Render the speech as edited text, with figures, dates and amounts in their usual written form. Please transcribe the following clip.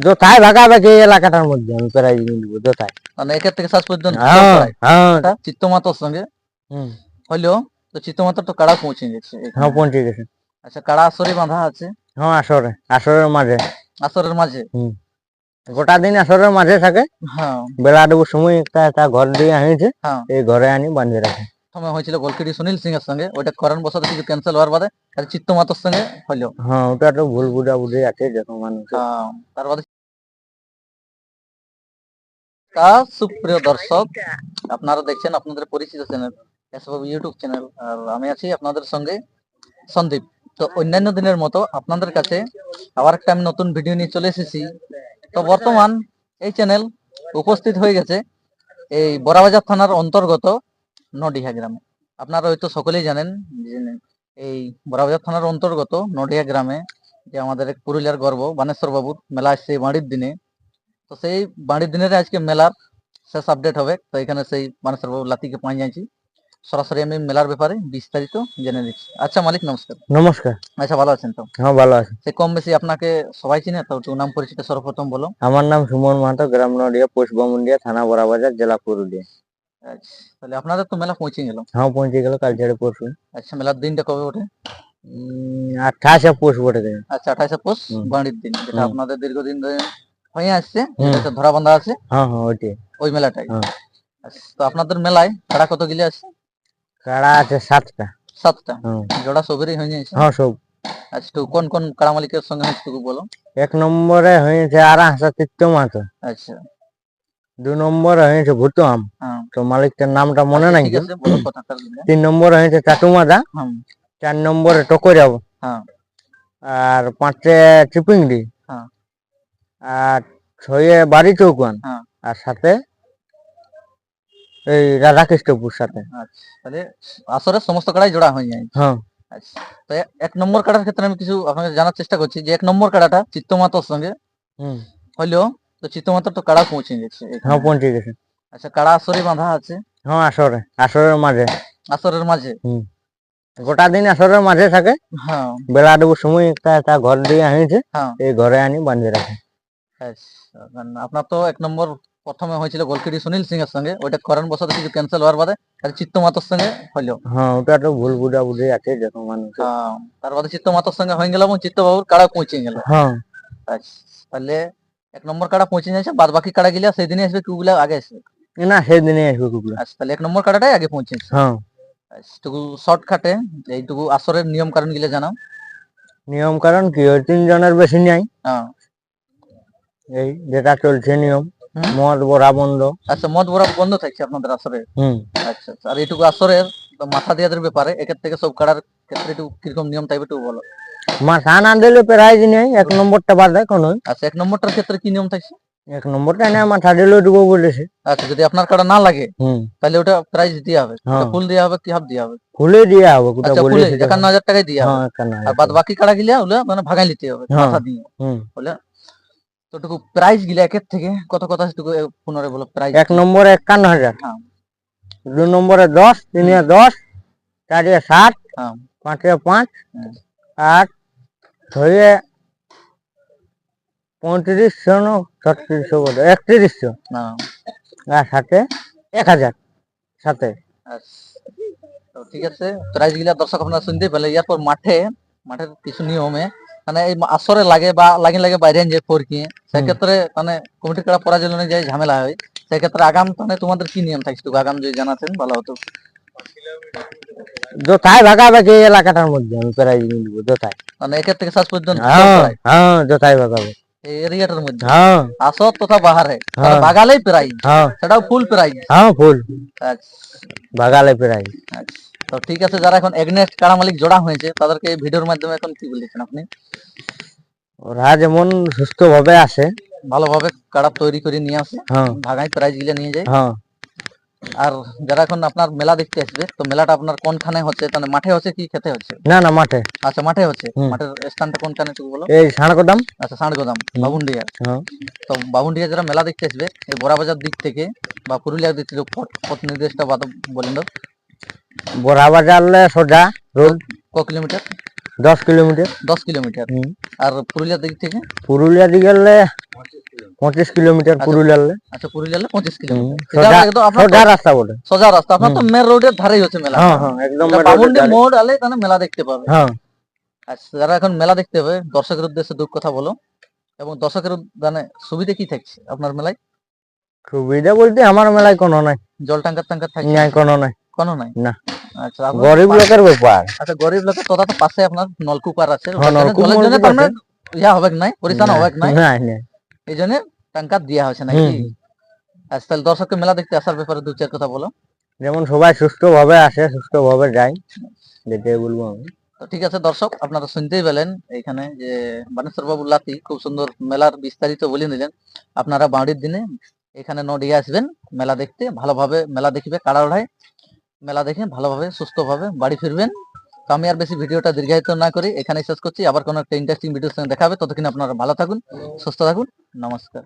যথায় ভাগাভাগি এই এলাকাটার মধ্যে আমি প্রাইজ নিয়ে দিব যথায়, মানে একের থেকে শেষ পর্যন্ত চিত্তমাতার সঙ্গে হইলো। তো চিত্তমাতার তো কাড়া পৌঁছে গেছে। হ্যাঁ পৌঁছে গেছে। আচ্ছা, কাড়া আসরে বাঁধা আছে? হ্যাঁ আসরের মাঝে। আসরের মাঝে গোটা দিন আসরের মাঝে থাকে। হ্যাঁ, বেলা দুপুর সময় একটা ঘর দিয়ে আনিছে, এই ঘরে আনি বাঁধিয়ে রাখে। প্রথমে হয়েছিল গোলকিটি সুনীল সিং এর সঙ্গে, ওইটা কারণ বশত কিছু ক্যান্সেল হওয়ার বাদে চিত্তমাতার সঙ্গে হইলো। হ্যাঁ ওটা তো ভুল বুঝাবুঝি আছে যখন মানুষ। তার বাদে সুপ্রিয় দর্শক, আপনারা দেখছেন আপনাদের পরিচিত চ্যানেল এসব ইউটিউব চ্যানেল, আর আমি আছি আপনাদের সঙ্গে সন্দীপ। তো অন্যান্য দিনের মতো আপনাদের কাছে আবার একটা আমি নতুন ভিডিও নিয়ে চলে এসেছি। তো বর্তমান এই চ্যানেল উপস্থিত হয়ে গেছে এই বড়াবাজার থানার অন্তর্গত নডিহা গ্রামে। আপনারা হয়তো সকলেই জানেন যে এই বড়াবাজার থানার অন্তর্গত নডিহা গ্রামে যে আমাদের এক পুরুলিয়ার গর্ব বানেশ্বর বাবুর মেলা আসছে বাড়ির দিনে। তো সেই বাড়ির দিনের আজকে মেলার শেষ আপডেট হবে। তো এখানে সেই বানেশ্বর বাবুর লাতিকে পাই যাচ্ছি, সরাসরি আমি মেলার ব্যাপারে বিস্তারিত জেনে নিচ্ছি। আচ্ছা মালিক নমস্কার। নমস্কার। আচ্ছা, ভালো আছেন তো? হ্যাঁ ভালো আছি। সে কম বেশি আপনাকে সবাই চিনে, তো একটু নাম পরিচিত সর্বপ্রথম বলো। আমার নাম সুমন মাহাতো, গ্রাম নডিহা, পোস্ট বামুনডিহা, থানা বড়াবাজার, জেলা পুরুলিয়া। আচ্ছা, তাহলে আপনাদের তো মেলা পৌঁছে গেল। হ্যাঁ পৌঁছে গেল কাল ছেড়ে পরশু। আচ্ছা, মেলার দিনটা কবে ওঠে? 28 পৌষ বটে। আচ্ছা, 28 পৌষ বাড়ির দিন, যেটা আপনাদের দীর্ঘদিন ধরে হয়ে আসছে, যেটা ধরা বাঁধা আছে। হ্যাঁ হ্যাঁ ওইটাই, ওই মেলাটাই। তো আপনাদের মেলায় কাড়া কত গিলে আছে? কাড়া আছে 7টা। 7টা জোড়া সবেরই হয়ে যাচ্ছে? হ্যাঁ সব। আচ্ছা, তো কোন কোন কাড়া মালিকের সঙ্গে হয়েছে একটু বলো। 1 নম্বরে হয়েছে আরাহাসা চিত্ত মাহাতো। আচ্ছা, 2 নম্বরে হয়েছে ভুতুয়াম, তো মালিকটার নামটা মনে নাই। 3 নম্বরে হয়েছে চাটুমাদা, 4 নম্বরে টকরাব, আর 5 চিপিংড়ি, আর 6 বাড়ি চৌকান, আর 7 এই রাধাকৃষ্ণপুর সাথে। তাহলে আসলে সমস্ত কাড়াই জোড়া হয়ে যায়। আচ্ছা, তো 1 নম্বর কাড়ার ক্ষেত্রে আমি কিছু আপনাকে জানার চেষ্টা করছি যে 1 নম্বর কাড়াটা চিত্তমাতার সঙ্গে হইলো। তো চিত্তমাতার তো কাড়া পৌঁছে গেছে। হ্যাঁ পৌঁছে গেছে। আচ্ছা, কাড়া আসরে বাঁধা আছে? হ্যাঁ আসরের মাঝে। আসরের মাঝে গোটা দিন আসরের মাঝে থাকে। বেলা দুপুর সময় একটা ঘর দিয়ে আনিছে, এই ঘরে আনি বাঁধিয়ে রাখে। আপনার তো 1 নম্বর প্রথমে হয়েছিল গোলকিটি সুনীল সিং এর সঙ্গে, ওইটা কারণ বশত কিছু ক্যান্সেল হওয়ার বাদে চিত্তমাতার সঙ্গে হইলো। হ্যাঁ ওটা তো ভুল বুঝাবুঝি আছে যখন মানুষ। তার বাদে চিত্তমাতার সঙ্গে হয়ে গেল এবং চিত্তবাবুর কাড়া পৌঁছে গেল। আচ্ছা, তাহলে 1 নম্বর কাড়া পৌঁছে যাচ্ছে, বাদ বাকি কাড়া গিলা সেই দিনে আসবে, কুগুলা আগে আসবে? না সেই দিনে আসবে কুগুলা। আচ্ছা, তাহলে 1 নম্বর কাড়াটাই আগে পৌঁছেছে। একটু শর্টকাটে এইটুকু আসরের নিয়ম কারণ গিলা জানাও। নিয়ম কারণ কি, 3 জনের বেশি নাই। এই যেটা চলছে নিয়ম, মদ বড়া বন্ধ। আচ্ছা, মদ বড়া বন্ধ থাকছে আপনাদের আসরে? আচ্ছা, আর এইটুকু আসরের মাথা দেওয়ার ব্যাপারে একের থেকে সব কাড়ার ক্ষেত্রে একটু কিরকম নিয়ম থাকবে একটু বলো। মাথা না দিলে প্রাইজ নেই, 1 নম্বরটা বাদে কোনো। আচ্ছা, 1 নম্বরটার ক্ষেত্রে কি নিয়ম থাকছে? 1 নম্বরটা না মাথা দিলে দেবো বলেছে। আচ্ছা, যদি আপনার কাড়া না লাগে তাহলে ওটা প্রাইজ দেওয়া হবে, ফুল দেওয়া হবে কি হাফ দেওয়া হবে? ফুলে দেওয়া হবে। আচ্ছা, ফুলে 51,000 টাকায় দেওয়া হবে। আর বাদ বাকি কাড়া গিলা ওগুলা মানে ভাগাই নিতে হবে মাথা দিয়ে। বলে তোটুকু প্রাইজ গিলা একের থেকে কত কত টুকু পুনরায় বলো। প্রাইজ 1 নম্বরে 51,000, 2 নম্বরে 10, 3 এ 10, 4 এ 7, 5 এ 5, আর 6 এ 3500 না 3600 বলে 3100, আর 7 এ 1000 সাথে। তো ঠিক আছে, প্রাইজ গিলা দর্শক আপনারা শুনতে পেলে। এরপর মাঠের কিছু নিয়মে মানে এই আসরে লাগে বা লাগে বাইরে যে ফরকি, সেক্ষেত্রে মানে কমিটির কাড়া পরাজয় যায় ঝামেলা হয়, সেক্ষেত্রে আগাম মানে তোমাদের কি নিয়ম থাকছে আগাম যদি জানাতেন ভালো হতো। যথায় ভাগাভাগি এই এলাকাটার মধ্যে আমি প্রাইজ নিয়ে দিব যথায়, মানে একের থেকে শেষ পর্যন্ত যথায় ভাগাভাগি এই এরিয়াটার মধ্যে আসর তথা বাহারে ভাগালেই প্রাইজ, সেটাও ফুল প্রাইজ। ফুল আচ্ছা, ভাগালে প্রাইজ। আচ্ছা, তো ঠিক আছে, যারা এখন এগনেস্ট কাড়া মালিক জোড়া হয়েছে তাদেরকে এই ভিডিওর মাধ্যমে এখন কি বলছেন আপনি? ওরা যেমন সুস্থ ভাবে আসে, ভালোভাবে কাড়া তৈরি করে নিয়ে আসে, ভাগাই প্রাইজ গিলে নিয়ে যায়। আর যারা এখন আপনার মেলা দেখতে আসবে, তো মেলাটা আপনার কোনখানে হচ্ছে? তাহলে মাঠে হচ্ছে কি খেতে হচ্ছে? না মাঠে। আচ্ছা, মাঠে হচ্ছে। মাঠের স্থানটা কোনখানে একটু বলো। এই সাড়গোদাম। আচ্ছা, সাড়গোদাম বাবুন্ডিয়া। তো বাবুন্ডিয়া যারা মেলা দেখতে আসবে এই বড়াবাজার দিক থেকে বা পুরুলিয়ার দিক থেকে পথ নির্দেশটা বলেন তো। বড়াবাজার সোজা রোড ক কিলোমিটার? 10 কিলোমিটার। 10 কিলোমিটার। আর পুরুলিয়ার দিক থেকে? পুরুলিয়া দিকে গেলে 25 কিলোমিটার পুরুলিয়ার আচ্ছা পুরুলিয়ালে 25 কিলোমিটার সোজা এটা একদম আপনার সোজা রাস্তা বটে। সোজা রাস্তা, আপনার তো মেন রোডের ধারেই হচ্ছে মেলা। হ্যাঁ হ্যাঁ একদম এটা বামুনডি মোড় আলে তাহলে মেলা দেখতে পাবে। হ্যাঁ আচ্ছা যারা এখন মেলা দেখতে হবে দর্শকের উদ্দেশ্যে দুঃখ কথা বলো, এবং দর্শকের মানে সুবিধা কি থাকছে আপনার মেলায়? সুবিধা বলতে আমার মেলায় কোনো নাই, জল ট্যাঙ্কার ট্যাঙ্কার থাকছে? নাই কোনো নাই। কোনো নাই না, আচ্ছা আপনার গরিব লোকের ব্যাপার। আচ্ছা গরিব লোকের তথা তো পাশে আপনার নলকূপ আর আছে, হ্যাঁ, নলকূপ জলের জন্য মলকূপ তো আছে। আপনার ইয়া হবে নাই, পরিষ্কার হবে নাই, নাই নাই। এই জন্য ট্যাঙ্কার দেওয়া হয়েছে নাকি? আচ্ছা তাহলে দর্শককে মেলা দেখতে আসার ব্যাপারে দু চার কথা বলো। যেমন সবাই সুস্থ ভাবে আসে, সুস্থ ভাবে যায়, যেটাই বলবো আমি। তো ঠিক আছে দর্শক, আপনারা শুনতেই পেলেন এখানে যে বানেশ্বর বাবু লাতি খুব সুন্দর মেলার বিস্তারিত বলে নিলেন। আপনারা বাড়ির দিনে এখানে নডিয়া আসবেন মেলা দেখতে, ভালোভাবে মেলা দেখবে, কাড়াড়ায় মেলা দেখে ভালোভাবে সুস্থভাবে বাড়ি ফিরবেন। তো আমি আর বেশি ভিডিওটা দীর্ঘায়িত না করি এখানে শেষ করছি, আবার কোনো একটা ইন্টারেস্টিং ভিডিওর সঙ্গে দেখা হবে। ততক্ষণ আপনারা ভালো থাকুন, সুস্থ থাকুন, নমস্কার।